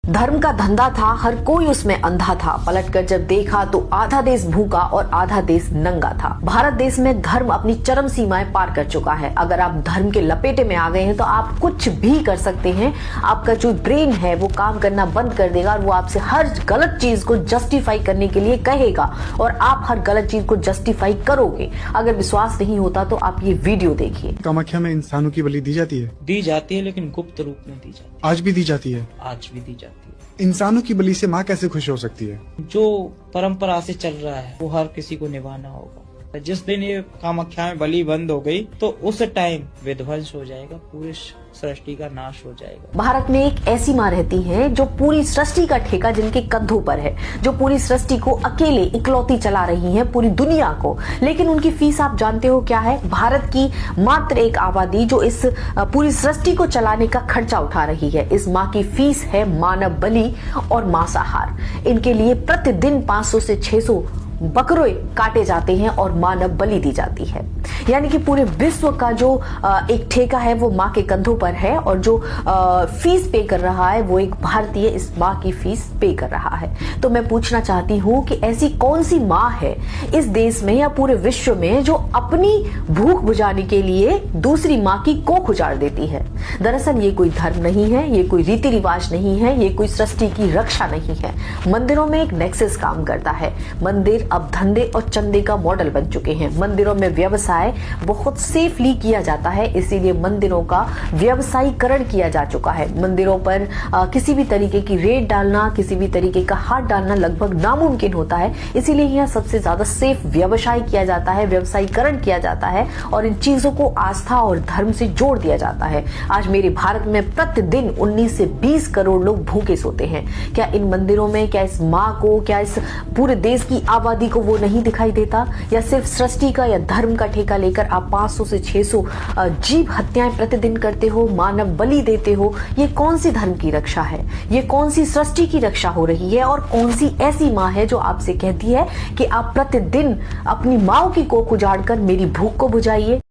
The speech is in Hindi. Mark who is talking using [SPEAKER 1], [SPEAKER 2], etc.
[SPEAKER 1] धर्म का धंधा था, हर कोई उसमें अंधा था। पलटकर जब देखा तो आधा देश भूखा और आधा देश नंगा था। भारत देश में धर्म अपनी चरम सीमाएं पार कर चुका है। अगर आप धर्म के लपेटे में आ गए हैं तो आप कुछ भी कर सकते हैं। आपका जो ब्रेन है वो काम करना बंद कर देगा और वो आपसे हर गलत चीज को जस्टिफाई करने के लिए कहेगा और आप हर गलत चीज को जस्टिफाई करोगे। अगर विश्वास नहीं होता तो आप ये वीडियो देखिए।
[SPEAKER 2] कामाख्या में इंसानों की बलि दी जाती है?
[SPEAKER 3] दी जाती है, लेकिन गुप्त रूप में दी जाती है।
[SPEAKER 2] आज भी दी जाती है?
[SPEAKER 3] आज भी दी जाती है।
[SPEAKER 2] इंसानों की बलि से माँ कैसे खुश हो सकती है?
[SPEAKER 3] जो परंपरा से चल रहा है वो हर किसी को निभाना होगा। जिस दिन ये कामाख्या में बलि बंद हो गई तो उस टाइम विध्वंस हो जाएगा, पूरे सृष्टि का नाश हो जाएगा।
[SPEAKER 1] भारत में एक ऐसी माँ रहती है जो पूरी सृष्टि का ठेका जिनके कंधों पर है, जो पूरी सृष्टि को अकेले इकलौती चला रही है, पूरी दुनिया को। लेकिन उनकी फीस आप जानते हो क्या है? भारत की मात्र एक आबादी जो इस पूरी सृष्टि को चलाने का खर्चा उठा रही है। इस माँ की फीस है मानव बलि और मांसाहार। इनके लिए प्रतिदिन 500 से 600 बकरे काटे जाते हैं और मानव बलि दी जाती है। यानी कि पूरे विश्व का जो एक ठेका है वो माँ के कंधों पर है और जो फीस पे कर रहा है वो एक भारतीय इस माँ की फीस पे कर रहा है। तो मैं पूछना चाहती हूँ कि ऐसी कौन सी माँ है इस देश में या पूरे विश्व में जो अपनी भूख बुझाने के लिए दूसरी माँ की कोख उजाड़ देती है? दरअसल ये कोई धर्म नहीं है, ये कोई रीति रिवाज नहीं है, ये कोई सृष्टि की रक्षा नहीं है। मंदिरों में एक नेक्सस काम करता है। मंदिर अब धंधे और चंदे का मॉडल बन चुके हैं। मंदिरों में व्यवसाय बहुत सेफली किया जाता है, इसीलिए मंदिरों का व्यवसायीकरण किया जा चुका है। मंदिरों पर किसी भी तरीके की रेड डालना, किसी भी तरीके का हाथ डालना लगभग नामुमकिन होता है। इसीलिए यहाँ सबसे ज्यादा सेफ व्यवसाय किया जाता है, व्यवसायीकरण किया जाता है और इन चीजों को आस्था और धर्म से जोड़ दिया जाता है। आज मेरे भारत में प्रतिदिन 19 से 20 करोड़ लोग भूखे सोते हैं। क्या इन मंदिरों में, क्या इस माँ को, क्या इस पूरे देश की आबादी को वो नहीं दिखाई देता? या सिर्फ सृष्टि का या धर्म का ठेका लेकर आप 500 से 600 जीव हत्याएं प्रतिदिन करते हो, मानव बलि देते हो? ये कौन सी धर्म की रक्षा है? ये कौन सी सृष्टि की रक्षा हो रही है? और कौन सी ऐसी माँ है जो आपसे कहती है कि आप प्रतिदिन अपनी माँ की कोख उजाड़कर मेरी भूख को बुझाइए?